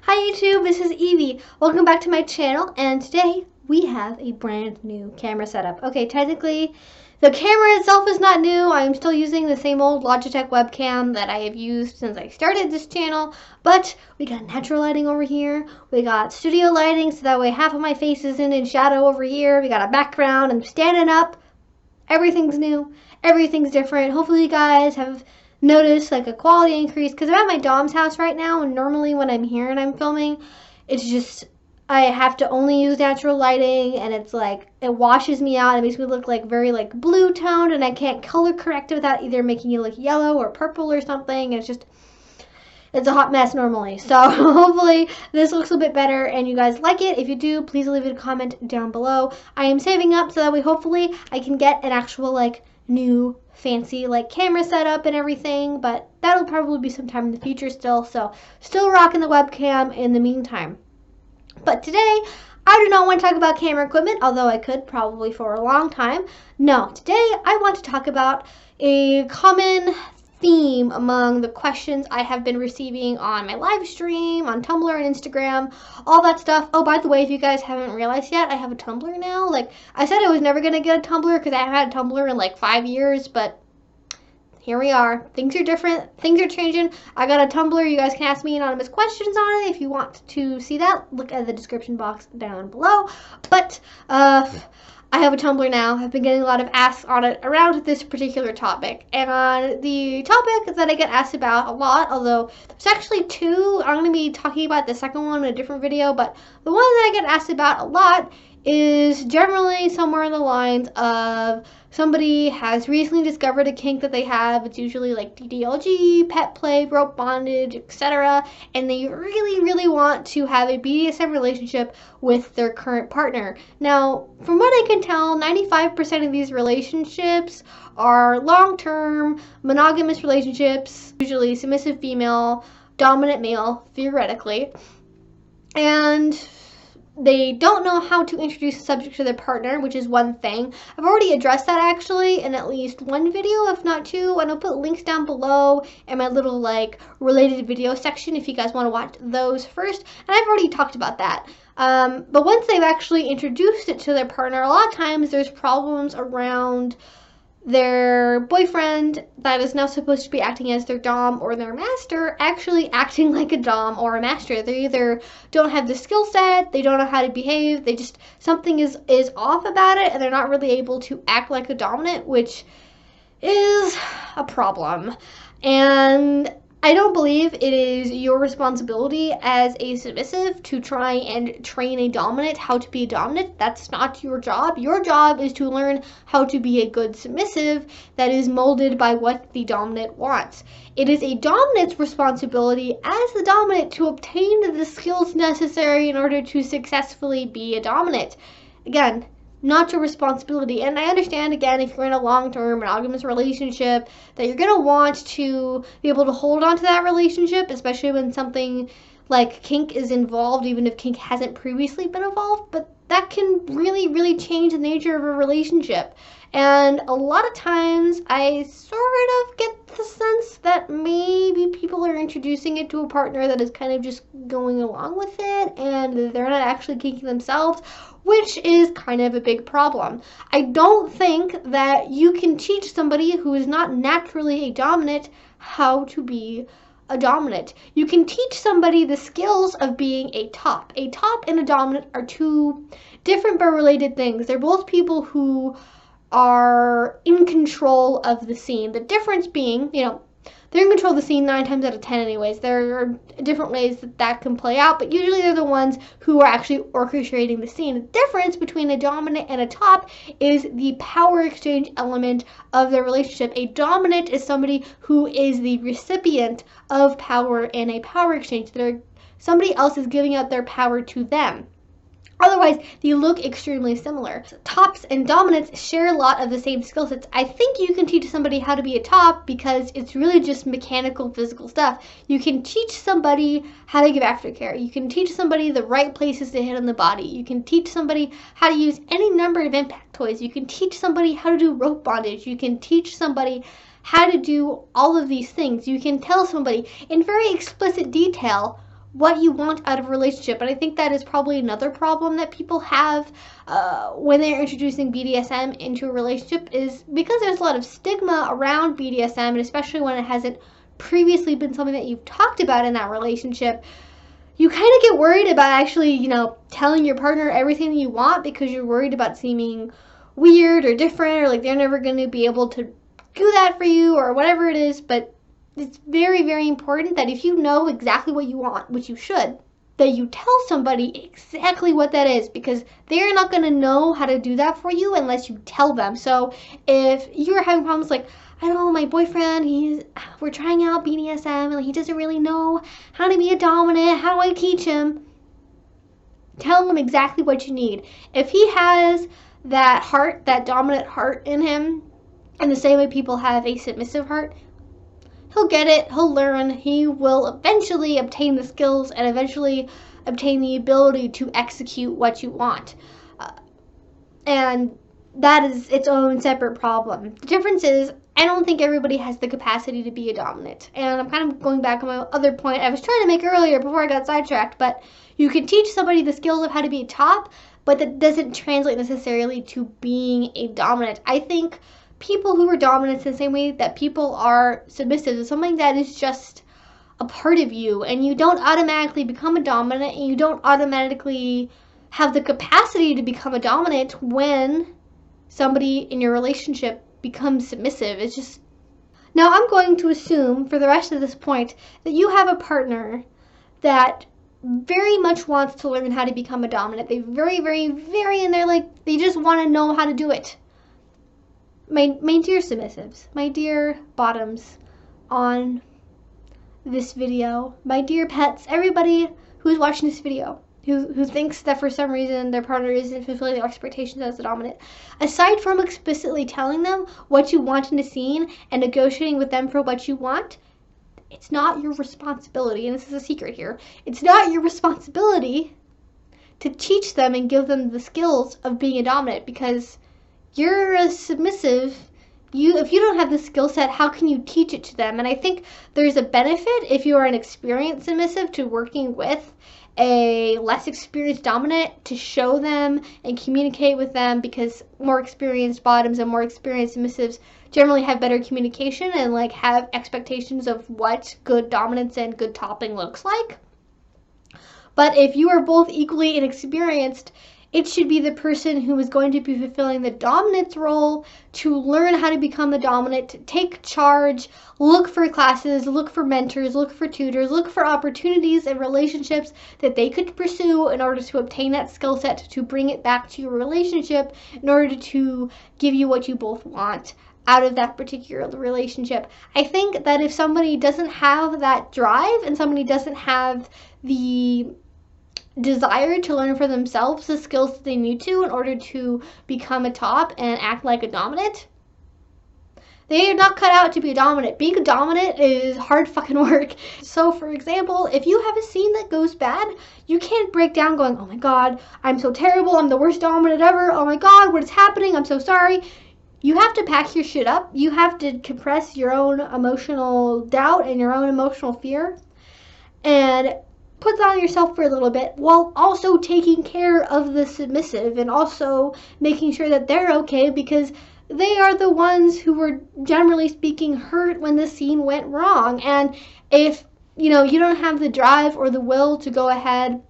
Hi YouTube, this is Evie. Welcome back to my channel, and today we have a brand new camera setup. Okay, technically the camera itself is not new. I'm still using the same old Logitech webcam that I have used since I started this channel, but we got natural lighting over here. We got studio lighting, so that way half of my face isn't in shadow over here. We got a background. I'm standing up. Everything's new. Everything's different. Hopefully you guys have notice like a quality increase, because I'm at my dom's house right now, and normally when I'm here and I'm filming, it's just I have to only use natural lighting, and it's like it washes me out. It makes me look like very like blue toned, and I can't color correct it without either making it look yellow or purple or something. It's a hot mess normally. So hopefully this looks a bit better and you guys like it. If you do, please leave a comment down below. I am saving up so that way hopefully I can get an actual like new fancy like camera setup and everything, but that'll probably be sometime in the future still. So still rocking the webcam in the meantime. But today I do not want to talk about camera equipment, although I could probably for a long time. No, today I want to talk about a common theme among the questions I have been receiving on my live stream, on Tumblr and Instagram, all that stuff. Oh, by the way, if you guys haven't realized yet, I have a Tumblr now. Like, I said I was never going to get a Tumblr because I haven't had a Tumblr in like 5 years, but here we are. Things are different. Things are changing. I got a Tumblr. You guys can ask me anonymous questions on it if you want to see that. Look at the description box down below. But, I have a Tumblr now. I've been getting a lot of asks on it around this particular topic. And on the topic that I get asked about a lot, although there's actually two, I'm going to be talking about the second one in a different video, but the one that I get asked about a lot is generally somewhere in the lines of somebody has recently discovered a kink that they have. It's usually like DDLG, pet play, rope bondage, etc. And they really, really want to have a BDSM relationship with their current partner. Now, from what I can tell, 95% of these relationships are long-term, monogamous relationships, usually submissive female, dominant male, theoretically. And they don't know how to introduce the subject to their partner, which is one thing. I've already addressed that actually in at least one video, if not two, and I'll put links down below in my little like related video section if you guys want to watch those first. And I've already talked about that. But once they've actually introduced it to their partner, a lot of times there's problems around their boyfriend that is now supposed to be acting as their dom or their master actually acting like a dom or a master. They either don't have the skill set, they don't know how to behave, they just, something is off about it, and they're not really able to act like a dominant, which is a problem. And I don't believe it is your responsibility as a submissive to try and train a dominant how to be a dominant. That's not your job. Your job is to learn how to be a good submissive that is molded by what the dominant wants. It is a dominant's responsibility as the dominant to obtain the skills necessary in order to successfully be a dominant. Again, not your responsibility. And I understand, again, if you're in a long-term monogamous relationship, that you're going to want to be able to hold on to that relationship, especially when something like kink is involved, even if kink hasn't previously been involved. But that can really, really change the nature of a relationship. And a lot of times, I sort of get the sense that maybe people are introducing it to a partner that is kind of just going along with it, and they're not actually kinking themselves, which is kind of a big problem. I don't think that you can teach somebody who is not naturally a dominant how to be a dominant. You can teach somebody the skills of being a top. A top and a dominant are two different but related things. They're both people who are in control of the scene. The difference being, you know, they're in control of the scene 9 times out of 10 anyways. There are different ways that can play out, but usually they're the ones who are actually orchestrating the scene. The difference between a dominant and a top is the power exchange element of their relationship. A dominant is somebody who is the recipient of power in a power exchange. Somebody else is giving out their power to them. Otherwise, they look extremely similar. Tops and dominants share a lot of the same skill sets. I think you can teach somebody how to be a top because it's really just mechanical, physical stuff. You can teach somebody how to give aftercare. You can teach somebody the right places to hit on the body. You can teach somebody how to use any number of impact toys. You can teach somebody how to do rope bondage. You can teach somebody how to do all of these things. You can tell somebody in very explicit detail what you want out of a relationship. And I think that is probably another problem that people have when they're introducing BDSM into a relationship, is because there's a lot of stigma around BDSM, and especially when it hasn't previously been something that you've talked about in that relationship, you kind of get worried about actually, telling your partner everything that you want, because you're worried about seeming weird or different, or like they're never going to be able to do that for you or whatever it is. But it's very, very important that if you know exactly what you want, which you should, that you tell somebody exactly what that is, because they're not going to know how to do that for you unless you tell them. So if you're having problems like, I don't know, my boyfriend, we're trying out BDSM and he doesn't really know how to be a dominant, how do I teach him? Tell him exactly what you need. If he has that heart, that dominant heart in him, in the same way people have a submissive heart, he'll get it, he'll learn, he will eventually obtain the skills and eventually obtain the ability to execute what you want. And that is its own separate problem. The difference is, I don't think everybody has the capacity to be a dominant. And I'm kind of going back on my other point I was trying to make earlier before I got sidetracked, but you can teach somebody the skills of how to be a top, but that doesn't translate necessarily to being a dominant. I think people who are dominants in the same way that people are submissive is something that is just a part of you, and you don't automatically become a dominant, and you don't automatically have the capacity to become a dominant when somebody in your relationship becomes submissive. It's just... Now I'm going to assume for the rest of this point that you have a partner that very much wants to learn how to become a dominant. They very, very, very, and they're like, they just want to know how to do it. My dear submissives, my dear bottoms on this video, my dear pets, everybody who's watching this video, who thinks that for some reason their partner isn't fulfilling their expectations as the dominant, aside from explicitly telling them what you want in the scene and negotiating with them for what you want, it's not your responsibility, and this is a secret here, it's not your responsibility to teach them and give them the skills of being a dominant, because you're a submissive. If you don't have the skill set, how can you teach it to them? And I think there's a benefit if you are an experienced submissive to working with a less experienced dominant to show them and communicate with them, because more experienced bottoms and more experienced submissives generally have better communication and like have expectations of what good dominance and good topping looks like. But if you are both equally inexperienced, it should be the person who is going to be fulfilling the dominance role to learn how to become the dominant, take charge, look for classes, look for mentors, look for tutors, look for opportunities and relationships that they could pursue in order to obtain that skill set, to bring it back to your relationship in order to give you what you both want out of that particular relationship. I think that if somebody doesn't have that drive and somebody doesn't have the desire to learn for themselves the skills that they need to in order to become a top and act like a dominant, they are not cut out to be a dominant. Being a dominant is hard fucking work. So for example, if you have a scene that goes bad, you can't break down going, oh my god, I'm so terrible, I'm the worst dominant ever, oh my god, what is happening, I'm so sorry. You have to pack your shit up. You have to compress your own emotional doubt and your own emotional fear and put that on yourself for a little bit, while also taking care of the submissive and also making sure that they're okay, because they are the ones who were, generally speaking, hurt when the scene went wrong. And if you don't have the drive or the will to go ahead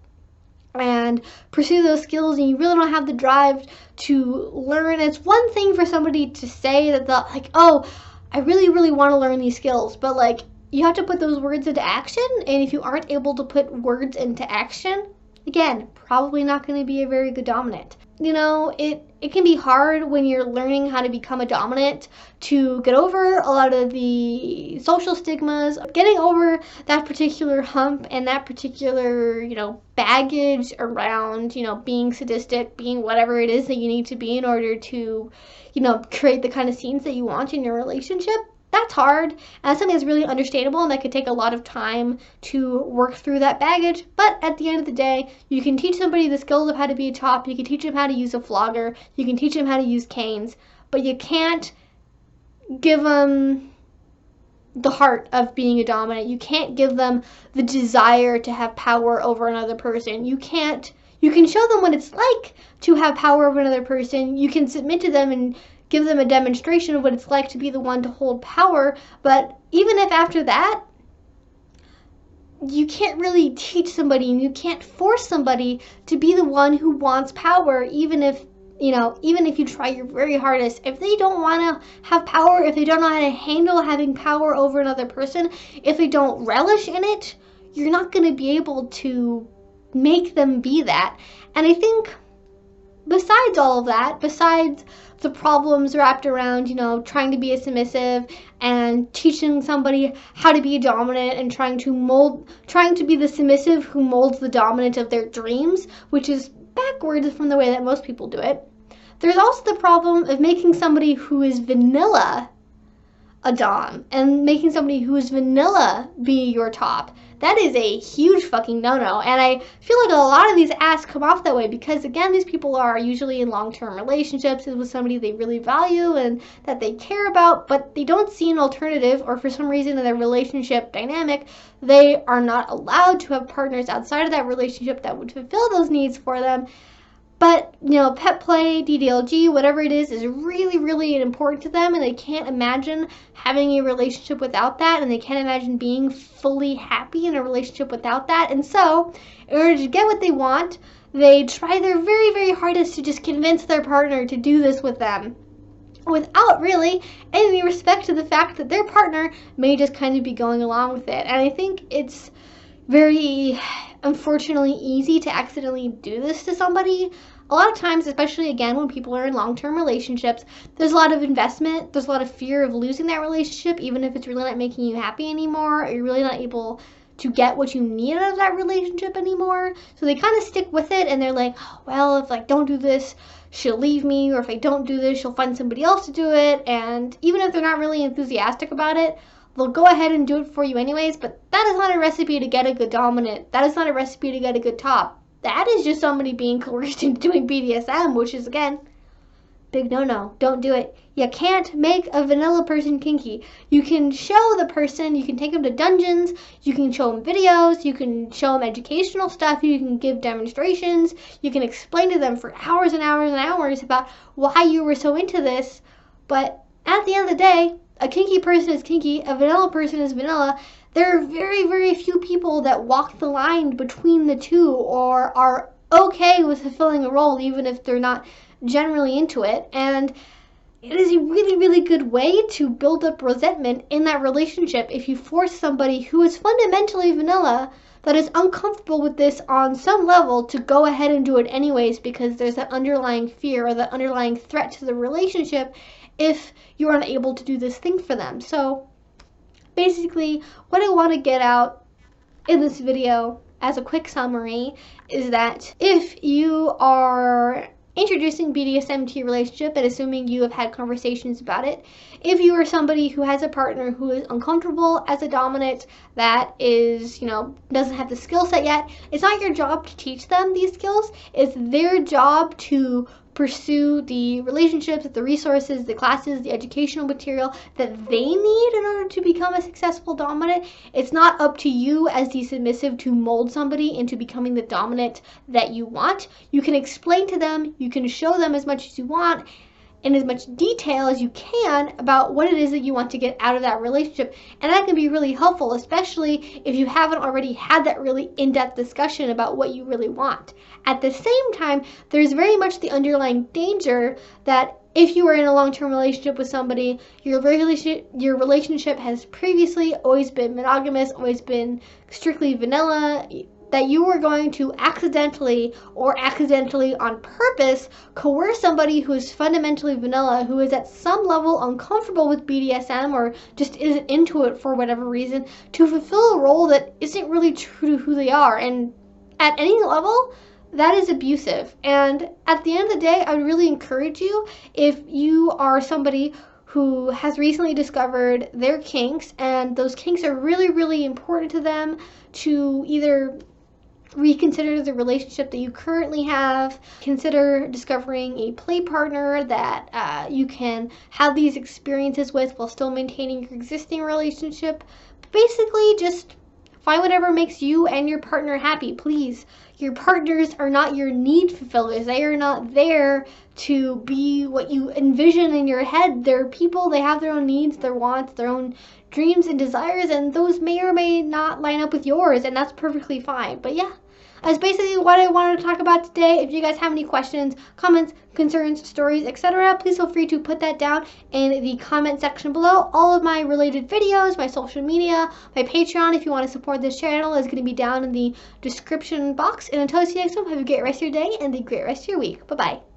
and pursue those skills, and you really don't have the drive to learn, it's one thing for somebody to say that they'll like, oh, I really, really want to learn these skills, but like, you have to put those words into action, and if you aren't able to put words into action, again, probably not going to be a very good dominant. It can be hard when you're learning how to become a dominant to get over a lot of the social stigmas, getting over that particular hump and that particular, baggage around, being sadistic, being whatever it is that you need to be in order to, create the kind of scenes that you want in your relationship. That's hard, and that's something that's really understandable, and that could take a lot of time to work through that baggage. But at the end of the day, you can teach somebody the skills of how to be a top, you can teach them how to use a flogger, you can teach them how to use canes, but you can't give them the heart of being a dominant. You can't give them the desire to have power over another person. You can show them what it's like to have power over another person. You can submit to them and give them a demonstration of what it's like to be the one to hold power. But even if after that, you can't really teach somebody and you can't force somebody to be the one who wants power, even if you try your very hardest. If they don't want to have power, if they don't know how to handle having power over another person, if they don't relish in it, you're not going to be able to make them be that. And I think besides all of that, besides the problems wrapped around, trying to be a submissive and teaching somebody how to be a dominant and trying to be the submissive who molds the dominant of their dreams, which is backwards from the way that most people do it. There's also the problem of making somebody who is vanilla a dom and making somebody who is vanilla be your top. That is a huge fucking no-no, and I feel like a lot of these asks come off that way because, again, these people are usually in long-term relationships with somebody they really value and that they care about, but they don't see an alternative, or for some reason in their relationship dynamic, they are not allowed to have partners outside of that relationship that would fulfill those needs for them. But, pet play, DDLG, whatever it is really, really important to them, and they can't imagine having a relationship without that, and they can't imagine being fully happy in a relationship without that. And so, in order to get what they want, they try their very, very hardest to just convince their partner to do this with them, without really any respect to the fact that their partner may just kind of be going along with it. And I think it's very, unfortunately, easy to accidentally do this to somebody. A lot of times, especially again when people are in long-term relationships, there's a lot of investment, there's a lot of fear of losing that relationship, even if it's really not making you happy anymore, or you're really not able to get what you need out of that relationship anymore. So they kind of stick with it, and they're like, oh, well, if I don't do this, she'll leave me, or if I don't do this, she'll find somebody else to do it. And even if they're not really enthusiastic about it, they'll go ahead and do it for you anyways. But that is not a recipe to get a good dominant. That is not a recipe to get a good top. That is just somebody being coerced into doing BDSM, which is, again, big no-no. Don't do it. You can't make a vanilla person kinky. You can show the person, you can take them to dungeons, you can show them videos, you can show them educational stuff, you can give demonstrations, you can explain to them for hours and hours and hours about why you were so into this. But at the end of the day, a kinky person is kinky, a vanilla person is vanilla. There are very, very few people that walk the line between the two or are okay with fulfilling a role even if they're not generally into it. And it is a really, really good way to build up resentment in that relationship if you force somebody who is fundamentally vanilla, that is uncomfortable with this on some level, to go ahead and do it anyways because there's that underlying fear or that underlying threat to the relationship if you're unable to do this thing for them. So basically, what I want to get out in this video as a quick summary is that if you are introducing BDSM to your relationship and assuming you have had conversations about it, if you are somebody who has a partner who is uncomfortable as a dominant, that is, doesn't have the skill set yet, it's not your job to teach them these skills. It's their job to pursue the relationships, the resources, the classes, the educational material that they need in order to become a successful dominant. It's not up to you as the submissive to mold somebody into becoming the dominant that you want. You can explain to them, you can show them as much as you want, in as much detail as you can about what it is that you want to get out of that relationship. And that can be really helpful, especially if you haven't already had that really in-depth discussion about what you really want. At the same time, there's very much the underlying danger that if you are in a long-term relationship with somebody, your relationship has previously always been monogamous, always been strictly vanilla, that you are going to accidentally on purpose coerce somebody who is fundamentally vanilla, who is at some level uncomfortable with BDSM or just isn't into it for whatever reason, to fulfill a role that isn't really true to who they are. And at any level, that is abusive. And at the end of the day, I would really encourage you, if you are somebody who has recently discovered their kinks and those kinks are really, really important to them, to either reconsider the relationship that you currently have. Consider discovering a play partner that you can have these experiences with while still maintaining your existing relationship. Basically, just find whatever makes you and your partner happy. Please, your partners are not your need fulfillers. They are not there to be what you envision in your head. They're people, they have their own needs, their wants, their own dreams and desires, and those may or may not line up with yours, and that's perfectly fine. But yeah, that's basically what I wanted to talk about today. If you guys have any questions, comments, concerns, stories, etc., please feel free to put that down in the comment section below. All of my related videos, my social media, my Patreon, if you want to support this channel, is going to be down in the description box. And until I see you next time, have a great rest of your day and a great rest of your week. Bye-bye.